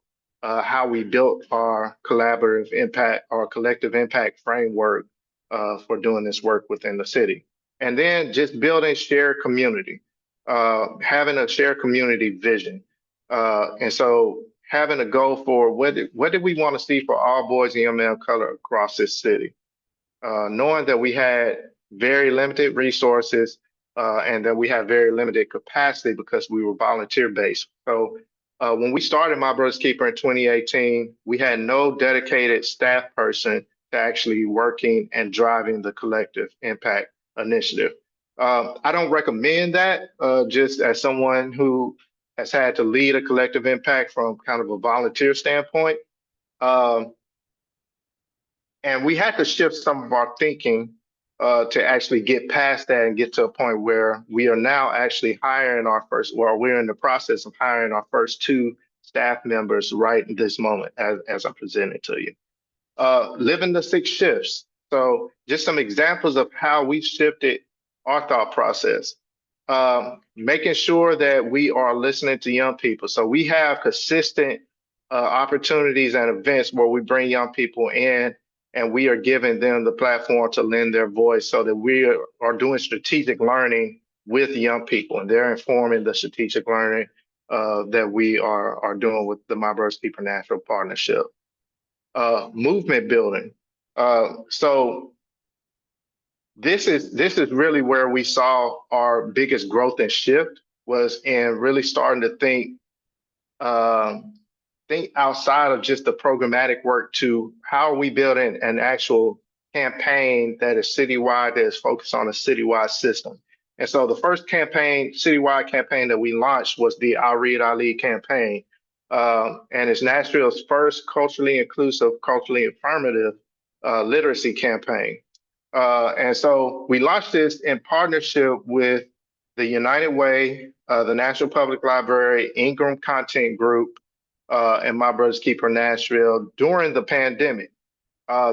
Speaker 1: how we built our collaborative impact, our collective impact framework for doing this work within the city. And then just building shared community, having a shared community vision. And so having a goal for what did we want to see for all boys and young men of color across this city, knowing that we had very limited resources and that we had very limited capacity because we were volunteer based. So when we started My Brother's Keeper in 2018, we had no dedicated staff person to actually working and driving the collective impact initiative. I don't recommend that just as someone who has had to lead a collective impact from kind of a volunteer standpoint. And we had to shift some of our thinking to actually get past that and get to a point where we are now actually hiring our first, well, we're in the process of hiring our first 2 staff members right in this moment as I'm presenting to you. Living the 6 shifts. So just some examples of how we shifted our thought process. Making sure that we are listening to young people. So we have consistent opportunities and events where we bring young people in and we are giving them the platform to lend their voice so that we are doing strategic learning with young people, and they're informing the strategic learning that we are doing with the My Brother's Keeper National Partnership. Movement building. So this is really where we saw our biggest growth and shift was in really starting to think outside of just the programmatic work to how are we building an actual campaign that is citywide, that is focused on a citywide system. And so the first citywide campaign that we launched was the I'll Read, I Lead campaign. And it's Nashville's first culturally inclusive, culturally affirmative literacy campaign. And so we launched this in partnership with the United Way, the National Public Library, Ingram Content Group, and My Brother's Keeper Nashville during the pandemic.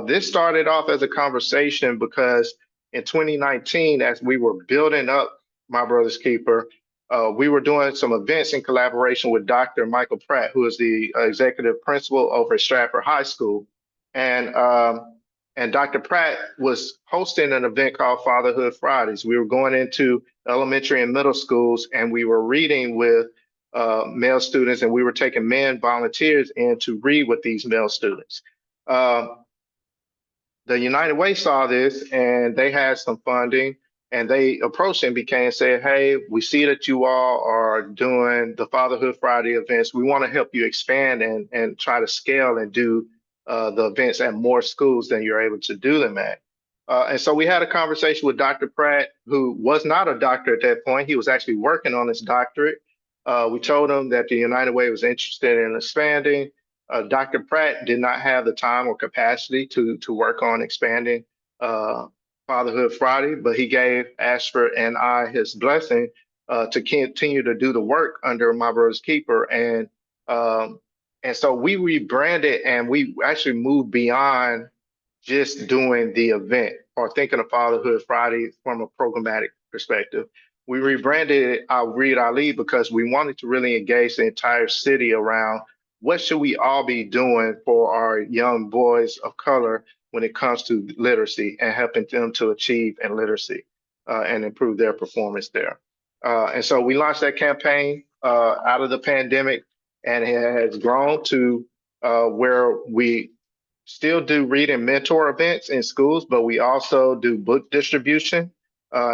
Speaker 1: This started off as a conversation because in 2019, as we were building up My Brother's Keeper, we were doing some events in collaboration with Dr. Michael Pratt, who is the executive principal over at Stratford High School. And Dr. Pratt was hosting an event called Fatherhood Fridays. We were going into elementary and middle schools, and we were reading with male students, and we were taking men volunteers in to read with these male students. The United Way saw this, and they had some funding, and they approached and said, hey, we see that you all are doing the Fatherhood Friday events. We want to help you expand and try to scale and do the events at more schools than you're able to do them at. And so we had a conversation with Dr. Pratt, who was not a doctor at that point. He was actually working on his doctorate. We told him that the United Way was interested in expanding. Dr. Pratt did not have the time or capacity to work on expanding Fatherhood Friday, but he gave Ashford and I his blessing to continue to do the work under My Brother's Keeper. And so we rebranded, and we actually moved beyond just doing the event or thinking of Fatherhood Friday from a programmatic perspective. We rebranded it I'll Read, I Lead because we wanted to really engage the entire city around what should we all be doing for our young boys of color when it comes to literacy and helping them to achieve in literacy and improve their performance there. And so we launched that campaign out of the pandemic, and it has grown to where we still do read and mentor events in schools, but we also do book distribution.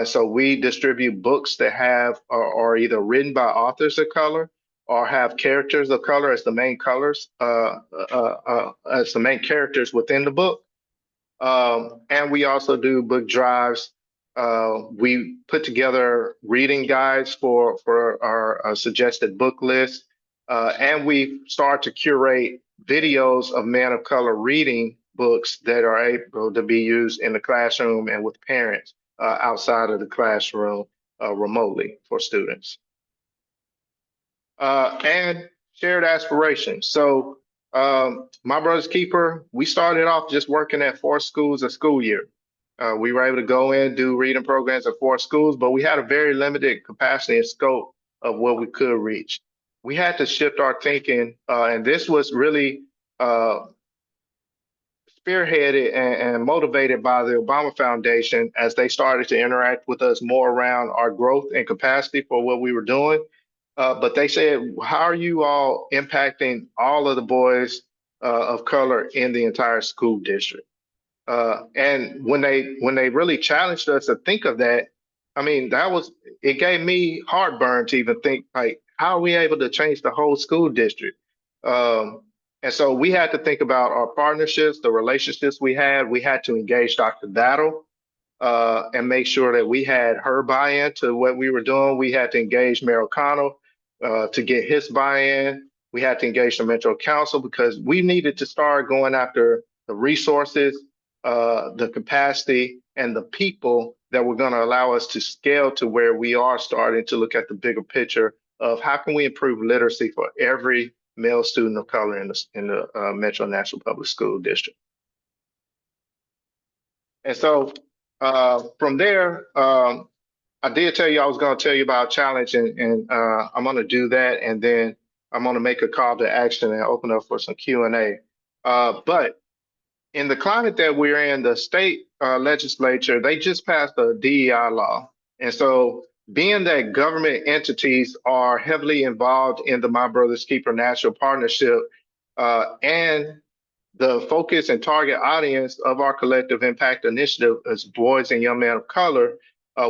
Speaker 1: So we distribute books that have are either written by authors of color or have characters of color as the main colors, as the main characters within the book. And we also do book drives. We put together reading guides for our suggested book list. And we start to curate videos of men of color reading books that are able to be used in the classroom and with parents outside of the classroom remotely for students. And shared aspirations. So My Brother's Keeper, we started off just working at 4 schools a school year. We were able to go in, do reading programs at 4 schools, but we had a very limited capacity and scope of what we could reach. We had to shift our thinking, and this was really spearheaded and motivated by the Obama Foundation as they started to interact with us more around our growth and capacity for what we were doing. But they said, how are you all impacting all of the boys of color in the entire school district? And when they really challenged us to think of that, I mean, it gave me heartburn to even think, like, how are we able to change the whole school district? And so we had to think about our partnerships, the relationships we had. We had to engage Dr. Battle and make sure that we had her buy-in to what we were doing. We had to engage Mayor O'Connell to get his buy-in. We had to engage the Metro Council because we needed to start going after the resources, the capacity, and the people that were going to allow us to scale to where we are starting to look at the bigger picture of how can we improve literacy for every male student of color in the Metro National Public School District. And so from there, I did tell you I was going to tell you about a challenge, and I'm going to do that, and then I'm going to make a call to action and open up for some Q&A. But in the climate that we're in, the state legislature, they just passed a DEI law. And so being that government entities are heavily involved in the My Brother's Keeper National Partnership and the focus and target audience of our collective impact initiative is boys and young men of color,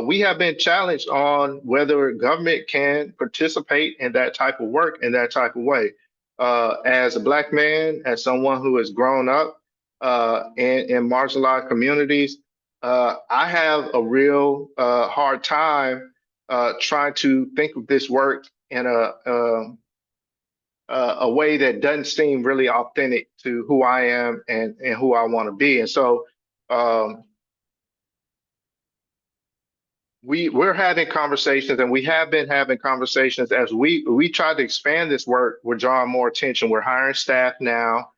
Speaker 1: we have been challenged on whether government can participate in that type of work in that type of way. As a Black man, as someone who has grown up in marginalized communities, I have a real hard time trying to think of this work in a way that doesn't seem really authentic to who I am and who I want to be. And so we're having conversations, and we have been having conversations as we try to expand this work. We're drawing more attention. We're hiring staff now.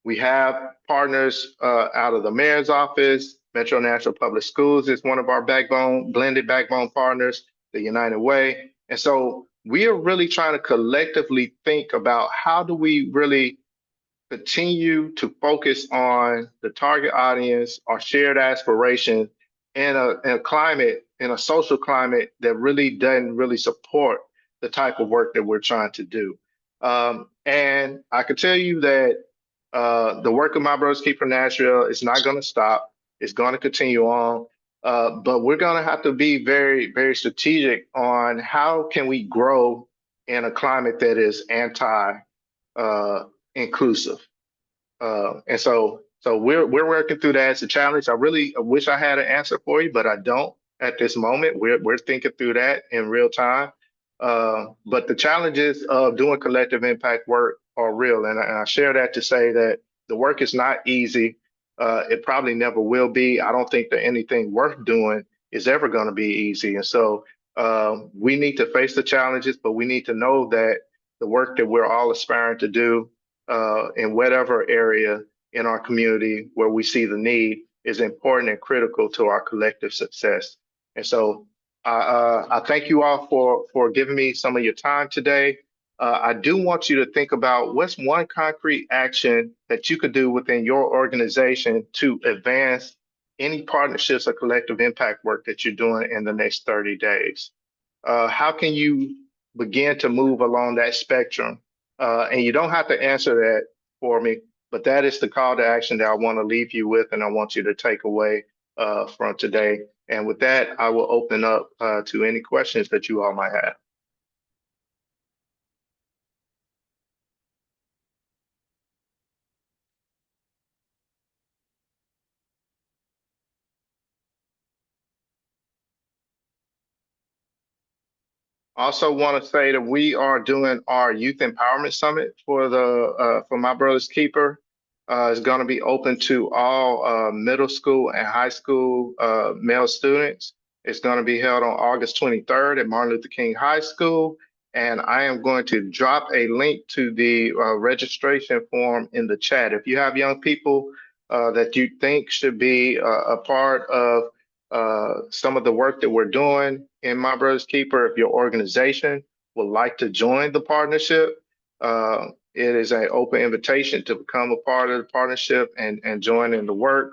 Speaker 1: We have partners out of the mayor's office. Metro National Public Schools is one of our blended backbone partners, the United Way. And so we are really trying to collectively think about how do we really continue to focus on the target audience, our shared aspirations, in a climate, in a social climate that really doesn't really support the type of work that we're trying to do. And I can tell you that the work of My Brother's Keeper Nashville is not going to stop. It's going to continue on. But we're going to have to be very, very strategic on how can we grow in a climate that is anti-inclusive. And so we're working through that. It's a challenge. I wish I had an answer for you, but I don't at this moment. We're thinking through that in real time. But the challenges of doing collective impact work are real. And I share that to say that the work is not easy. It probably never will be. I don't think that anything worth doing is ever going to be easy. And so we need to face the challenges, but we need to know that the work that we're all aspiring to do in whatever area in our community where we see the need is important and critical to our collective success. And so I thank you all for giving me some of your time today. I do want you to think about what's one concrete action that you could do within your organization to advance any partnerships or collective impact work that you're doing in the next 30 days. How can you begin to move along that spectrum And you don't have to answer that for me, but that is the call to action that I want to leave you with, and I want you to take away from today. And with that, I will open up to any questions that you all might have. Also want to say that we are doing our Youth Empowerment Summit for My Brother's Keeper. It's going to be open to all middle school and high school male students. It's going to be held on August 23rd at Martin Luther King High School. And I am going to drop a link to the registration form in the chat. If you have young people that you think should be a part of some of the work that we're doing in My Brother's Keeper, if your organization would like to join the partnership, it is an open invitation to become a part of the partnership and join in the work.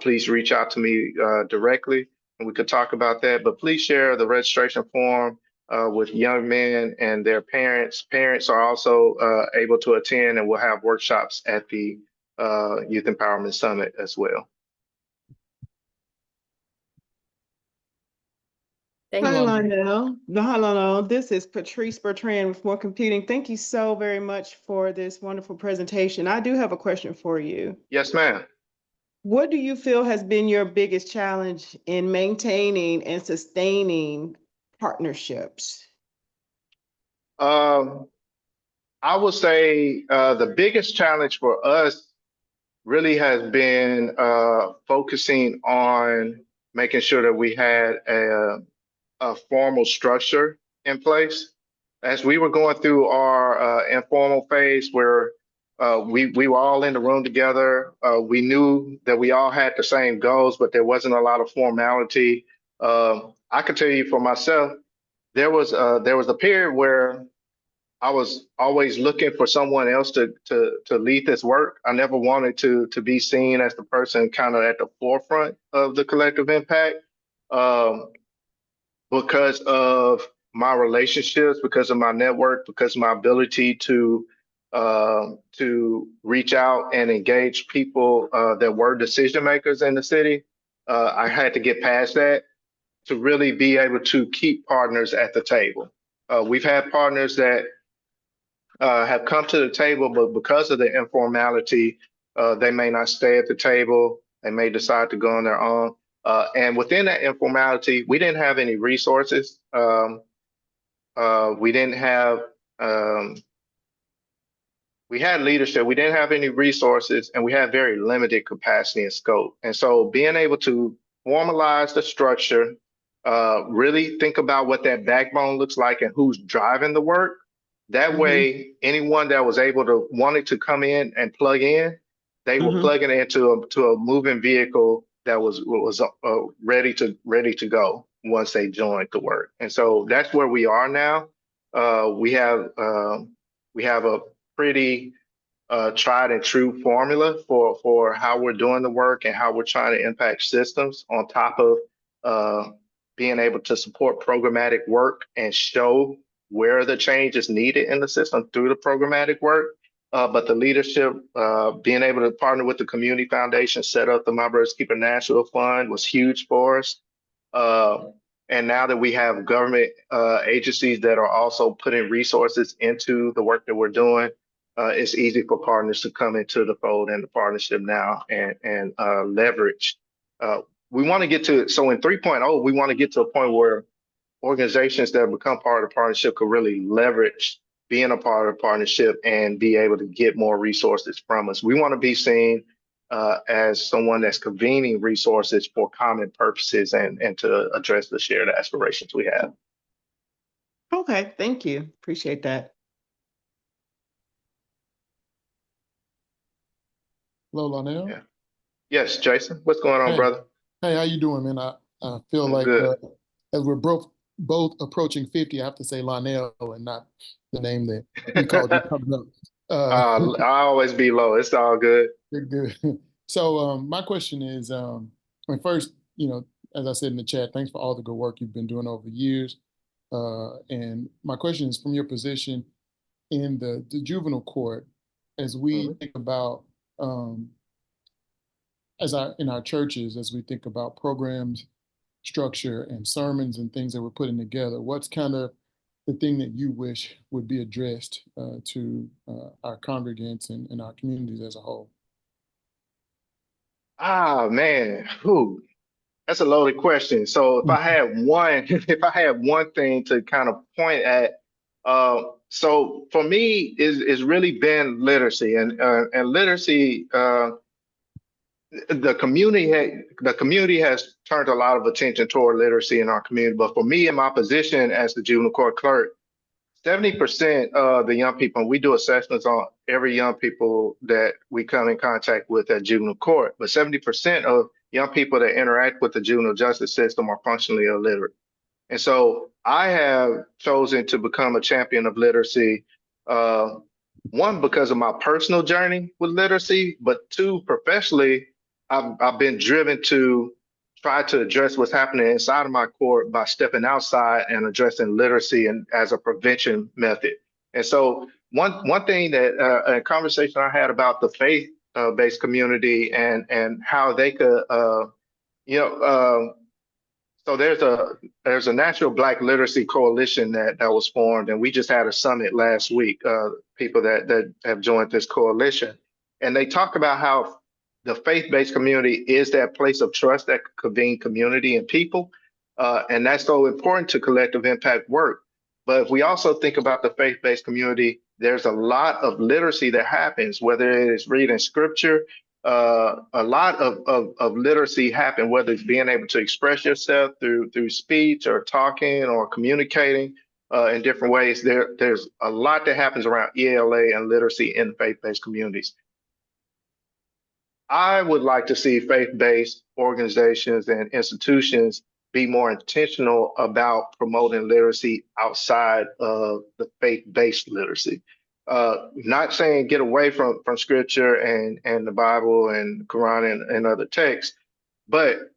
Speaker 1: Please reach out to me directly and we could talk about that. But please share the registration form with young men and their parents. Parents are also able to attend, and we'll have workshops at the Youth Empowerment Summit as well.
Speaker 2: Thank
Speaker 7: Hi,
Speaker 2: you.
Speaker 7: Lonnell. Hi, Lonnell. This is Patrice Bertrand with More Computing. Thank you so very much for this wonderful presentation. I do have a question for you.
Speaker 1: Yes, ma'am.
Speaker 7: What do you feel has been your biggest challenge in maintaining and sustaining partnerships?
Speaker 1: I would say the biggest challenge for us really has been focusing on making sure that we had a formal structure in place. As we were going through our informal phase where we were all in the room together, we knew that we all had the same goals, but there wasn't a lot of formality. I can tell you for myself, there was a period where I was always looking for someone else to lead this work. I never wanted to be seen as the person kind of at the forefront of the collective impact. Because of my relationships, because of my network, because of my ability to reach out and engage people that were decision makers in the city. I had to get past that to really be able to keep partners at the table. We've had partners that have come to the table, but because of the informality, they may not stay at the table. They may decide to go on their own. And within that informality, we didn't have any resources. We didn't have, we had leadership. We didn't have any resources, and we had very limited capacity and scope. And so being able to formalize the structure, really think about what that backbone looks like and who's driving the work. That way, anyone that was wanted to come in and plug in, they were plugging into a moving vehicle that was ready to go once they joined the work. And so that's where we are now. We have a pretty tried and true formula for how we're doing the work and how we're trying to impact systems, on top of being able to support programmatic work and show where the change is needed in the system through the programmatic work. But the leadership, being able to partner with the Community Foundation, set up the My Brother's Keeper National Fund was huge for us. And now that we have government agencies that are also putting resources into the work that we're doing, it's easy for partners to come into the fold and the partnership now and leverage. We want to get to, so in 3.0, we want to get to a point where organizations that have become part of the partnership could really leverage being a part of the partnership and be able to get more resources from us. We want to be seen as someone that's convening resources for common purposes and to address the shared aspirations we have.
Speaker 7: Okay, thank you. Appreciate that.
Speaker 8: Hello, Lonnell.
Speaker 1: Yeah. Yes, Jason, what's going on, brother?
Speaker 8: Hey, how you doing, man? I feel
Speaker 1: I'm
Speaker 8: like
Speaker 1: good.
Speaker 8: as we're both approaching 50, I have to say Lonnell and not the name that we called you coming up.
Speaker 1: I always be low. It's all good.
Speaker 8: Good. So my question is, first, as I said in the chat, thanks for all the good work you've been doing over the years. And my question is, from your position, in the juvenile court, as we think about, in our churches, as we think about programs, structure, and sermons and things that we're putting together, what's kind of the thing that you wish would be addressed to our congregants and our communities as a whole?
Speaker 1: Ah, man, whew, that's a loaded question. So if I had one, if I had one thing to kind of point at, so for me is really been literacy and literacy. The community has turned a lot of attention toward literacy in our community. But for me, in my position as the juvenile court clerk, 70% of the young people, and we do assessments on every young people that we come in contact with at juvenile court, but 70% of young people that interact with the juvenile justice system are functionally illiterate. And so I have chosen to become a champion of literacy, one, because of my personal journey with literacy, but two, professionally, I've been driven to try to address what's happening inside of my court by stepping outside and addressing literacy and as a prevention method. And so one thing that a conversation I had about the faith based community and how they could so there's a National Black Literacy Coalition that was formed, and we just had a summit last week. People that have joined this coalition, and they talk about how the faith-based community is that place of trust that could convene community and people, and that's so important to collective impact work. But if we also think about the faith-based community, there's a lot of literacy that happens, whether it is reading scripture. A lot of literacy happen, whether it's being able to express yourself through speech or talking or communicating in different ways. There's a lot that happens around ELA and literacy in faith-based communities. I would like to see faith-based organizations and institutions be more intentional about promoting literacy outside of the faith-based literacy. Not saying get away from scripture and the Bible and Quran and other texts, but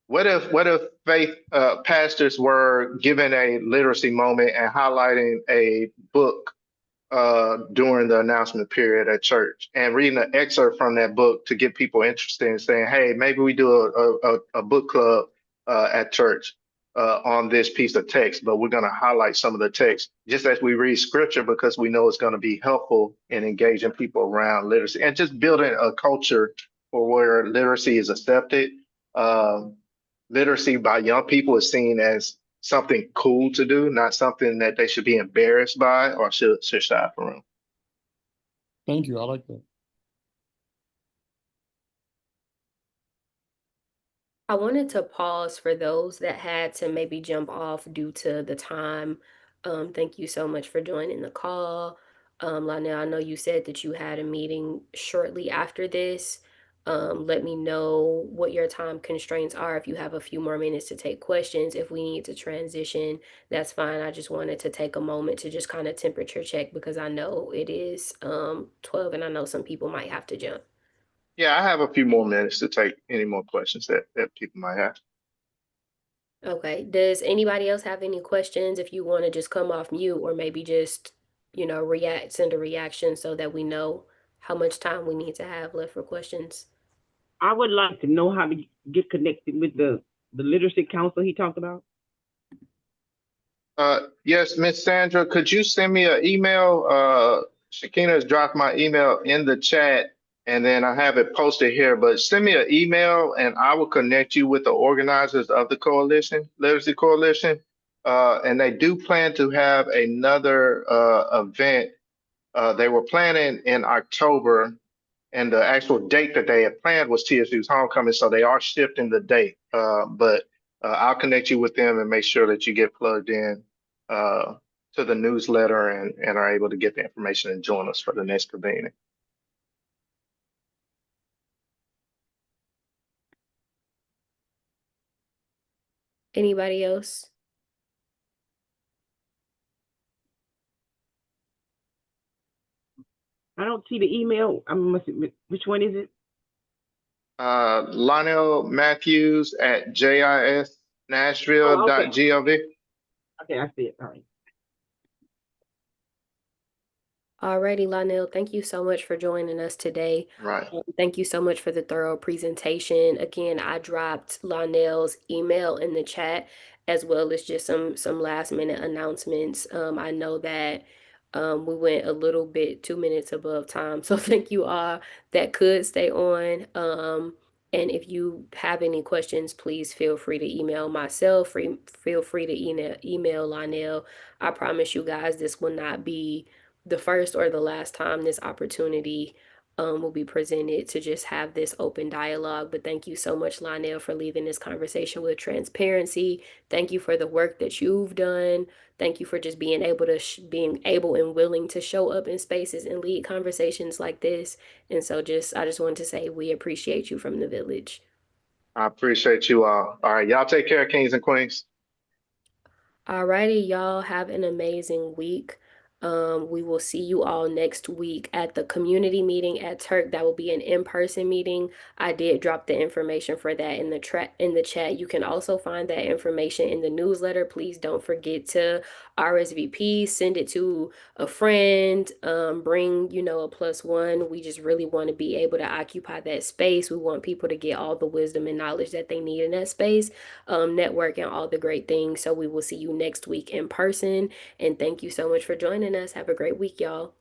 Speaker 1: what if faith pastors were given a literacy moment and highlighting a book during the announcement period at church and reading an excerpt from that book to get people interested in saying, hey, maybe we do a book club at church on this piece of text, but we're going to highlight some of the text just as we read scripture because we know it's going to be helpful in engaging people around literacy and just building a culture for where literacy is accepted. Literacy by young people is seen as something cool to do, not something that they should be embarrassed by or should shy from.
Speaker 8: Thank you. I like that.
Speaker 2: I wanted to pause for those that had to maybe jump off due to the time. Thank you so much for joining the call. Lonnell, I know you said that you had a meeting shortly after this. Let me know what your time constraints are. If you have a few more minutes to take questions, if we need to transition, that's fine. I just wanted to take a moment to just kind of temperature check because I know it is 12 and I know some people might have to jump.
Speaker 1: Yeah, I have a few more minutes to take any more questions that people might have.
Speaker 2: Okay. Does anybody else have any questions? If you want to just come off mute or maybe just, send a reaction so that we know how much time we need to have left for questions.
Speaker 9: I would like to know how to get connected with the literacy council he talked about.
Speaker 1: Yes, Miss Sandra, could you send me an email? Shakina has dropped my email in the chat and then I have it posted here, but send me an email and I will connect you with the organizers of the coalition, Literacy Coalition. And they do plan to have another event. They were planning in October and the actual date that they had planned was TSU's homecoming. So they are shifting the date, but I'll connect you with them and make sure that you get plugged in to the newsletter and are able to get the information and join us for the next convening.
Speaker 2: Anybody else?
Speaker 9: I don't see the email. Which one is it?
Speaker 1: Lonnell Matthews at jisnashville.gov.
Speaker 9: Okay, I see it. All right.
Speaker 2: Alrighty, Lonnell, thank you so much for joining us today.
Speaker 1: Right.
Speaker 2: Thank you so much for the thorough presentation. Again, I dropped Lonnell's email in the chat as well as just some last minute announcements. I know that we went a little bit 2 minutes above time, so thank you all that could stay on. And if you have any questions, please feel free to email myself. Feel free to email Lonnell. I promise you guys, this will not be the first or the last time this opportunity will be presented to just have this open dialogue. But thank you so much, Lonnell, for leaving this conversation with transparency. Thank you for the work that you've done. Thank you for just being able to being able and willing to show up in spaces and lead conversations like this. And so I just wanted to say we appreciate you from the village.
Speaker 1: I appreciate you all. All right, y'all take care, kings and queens.
Speaker 2: Alrighty, y'all have an amazing week. We will see you all next week at the community meeting at Turk. That will be an in-person meeting. I did drop the information for that in the chat. You can also find that information in the newsletter. Please don't forget to RSVP, send it to a friend, bring, a +1. We just really want to be able to occupy that space. We want people to get all the wisdom and knowledge that they need in that space, network and all the great things. So we will see you next week in person. And thank you so much for joining us. Have a great week, y'all.